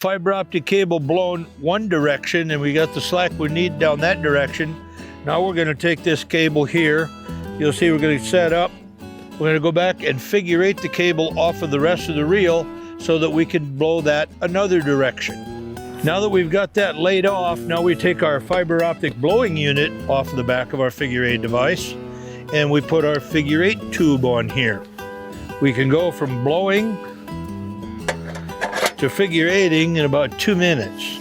fiber optic cable blown one direction and we got the slack we need down that direction. Now we're going to take this cable here. You'll see we're going to set up. We're going to go back and figure eight the cable off of the rest of the reel so that we can blow that another direction. Now that we've got that laid off, now we take our fiber optic blowing unit off the back of our figure eight device and we put our figure eight tube on here. We can go from blowing to figure eighting in about 2 minutes.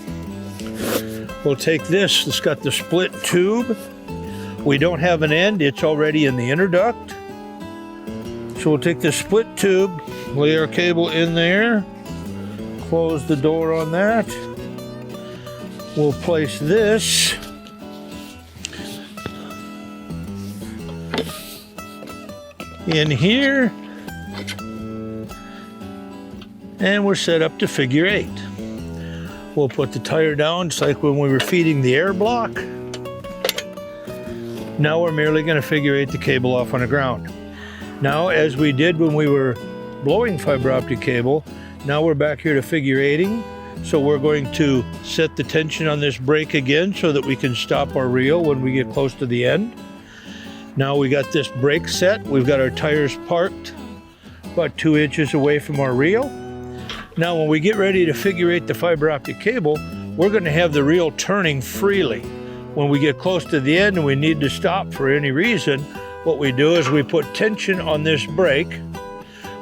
We'll take this, it's got the split tube. We don't have an end, it's already in the inner duct. So we'll take the split tube, lay our cable in there, close the door on that. We'll place this in here, and we're set up to figure eight. We'll put the tire down just like when we were feeding the air block. Now we're merely going to figure eight the cable off on the ground. Now, as we did when we were blowing fiber optic cable, now we're back here to figure eighting. So we're going to set the tension on this brake again so that we can stop our reel when we get close to the end. Now we got this brake set. We've got our tires parked about 2 inches away from our reel. Now when we get ready to figure eight the fiber optic cable, we're going to have the reel turning freely. When we get close to the end and we need to stop for any reason, what we do is we put tension on this brake.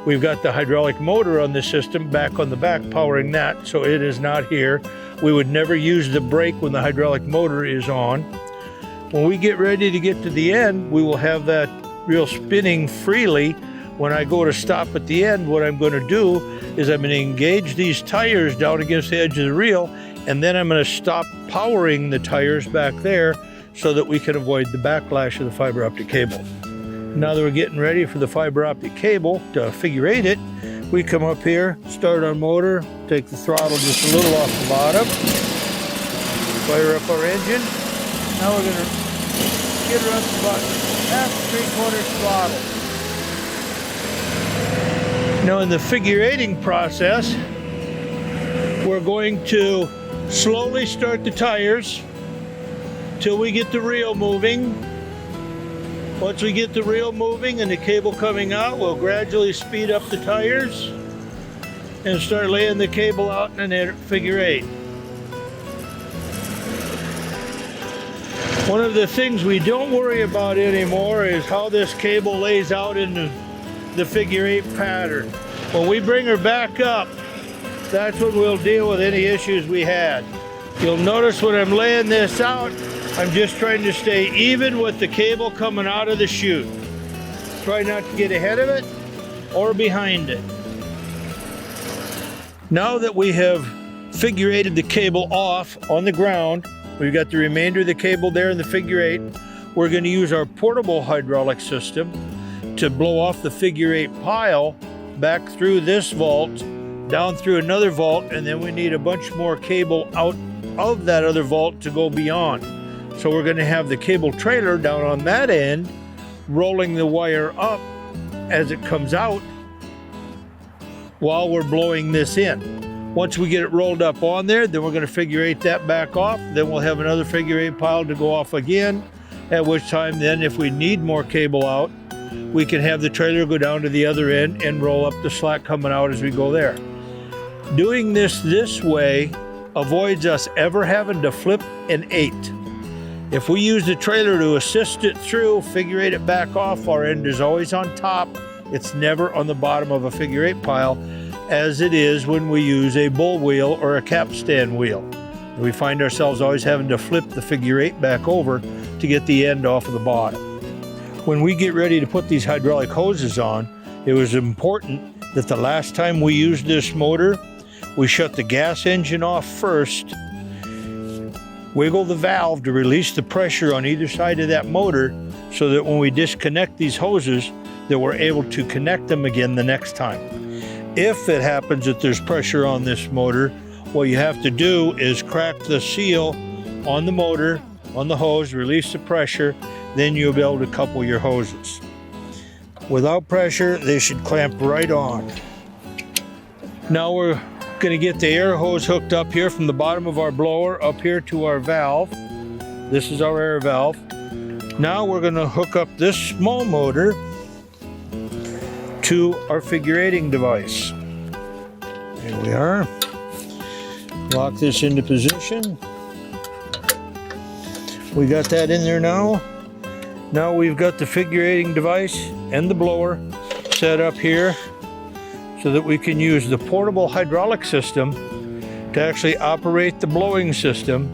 We've got the hydraulic motor on the system back on the back powering that, so it is not here. We would never use the brake when the hydraulic motor is on. When we get ready to get to the end, we will have that reel spinning freely. When I go to stop at the end, what I'm going to do is I'm going to engage these tires down against the edge of the reel, and then I'm going to stop powering the tires back there so that we can avoid the backlash of the fiber optic cable. Now that we're getting ready for the fiber optic cable to figure eight it, we come up here, start our motor, take the throttle just a little off the bottom, fire up our engine. Now we're going to get her up to about half, 3/4 throttle. Now in the figure eighting process, we're going to slowly start the tires till we get the reel moving. Once we get the reel moving and the cable coming out, we'll gradually speed up the tires and start laying the cable out in a figure eight. One of the things we don't worry about anymore is how this cable lays out in the figure eight pattern. When we bring her back up, that's when we'll deal with any issues we had. You'll notice when I'm laying this out, I'm just trying to stay even with the cable coming out of the chute. Try not to get ahead of it or behind it. Now that we have figure eighted the cable off on the ground, we've got the remainder of the cable there in the figure eight. We're going to use our portable hydraulic system to blow off the figure eight pile back through this vault, down through another vault, and then we need a bunch more cable out of that other vault to go beyond. So we're going to have the cable trailer down on that end, rolling the wire up as it comes out while we're blowing this in. Once we get it rolled up on there, then we're going to figure eight that back off. Then we'll have another figure eight pile to go off again, at which time then if we need more cable out, we can have the trailer go down to the other end and roll up the slack coming out as we go there. Doing this way avoids us ever having to flip an eight. If we use the trailer to assist it through, figure eight it back off, our end is always on top. It's never on the bottom of a figure eight pile, as it is when we use a bull wheel or a capstan wheel. We find ourselves always having to flip the figure eight back over to get the end off of the bottom. When we get ready to put these hydraulic hoses on, it was important that the last time we used this motor, we shut the gas engine off first, wiggle the valve to release the pressure on either side of that motor so that when we disconnect these hoses, that we're able to connect them again the next time. If it happens that there's pressure on this motor, what you have to do is crack the seal on the motor, on the hose, release the pressure, then you'll be able to couple your hoses. Without pressure, they should clamp right on. Now we're Going to get the air hose hooked up here from the bottom of our blower up here to our valve. This is our air valve. Now we're going to hook up this small motor to our figure-8ing device. There we are. Lock this into position. We got that in there now. Now we've got the figure-8ing device and the blower set up here so that we can use the portable hydraulic system to actually operate the blowing system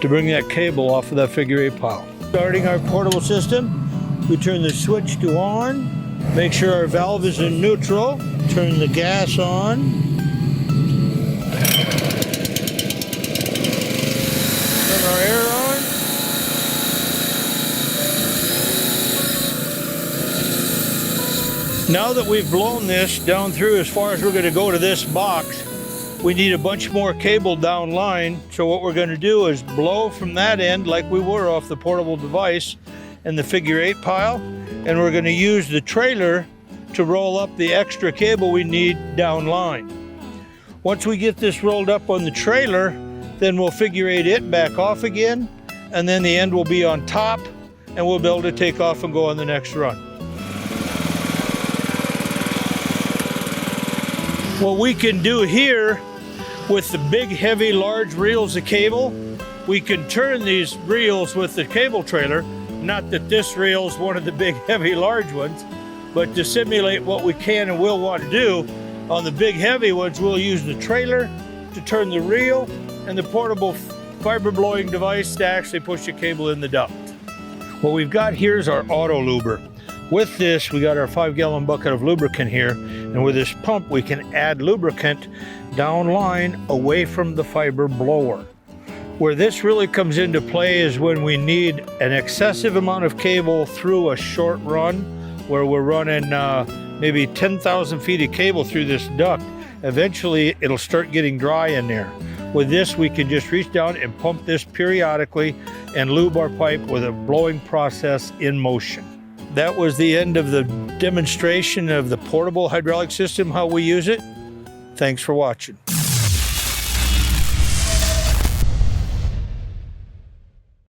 to bring that cable off of that figure-8 pile. Starting our portable system, we turn the switch to on, make sure our valve is in neutral, turn the gas on, turn our air on. Now that we've blown this down through as far as we're going to go to this box, we need a bunch more cable down line. So what we're going to do is blow from that end like we were off the portable device and the figure-8 pile, and we're going to use the trailer to roll up the extra cable we need down line. Once we get this rolled up on the trailer, then we'll figure-8 it back off again, and then the end will be on top, and we'll be able to take off and go on the next run. What we can do here with the big, heavy, large reels of cable, we can turn these reels with the cable trailer. Not that this reel is one of the big, heavy, large ones, but to simulate what we can and will want to do, on the big, heavy ones, we'll use the trailer to turn the reel and the portable fiber blowing device to actually push the cable in the duct. What we've got here is our auto luber. With this, we got our 5-gallon bucket of lubricant here, and with this pump, we can add lubricant down line away from the fiber blower. Where this really comes into play is when we need an excessive amount of cable through a short run, where we're running maybe 10,000 feet of cable through this duct. Eventually, it'll start getting dry in there. With this, we can just reach down and pump this periodically and lube our pipe with a blowing process in motion. That was the end of the demonstration of the portable hydraulic system, how we use it. Thanks for watching.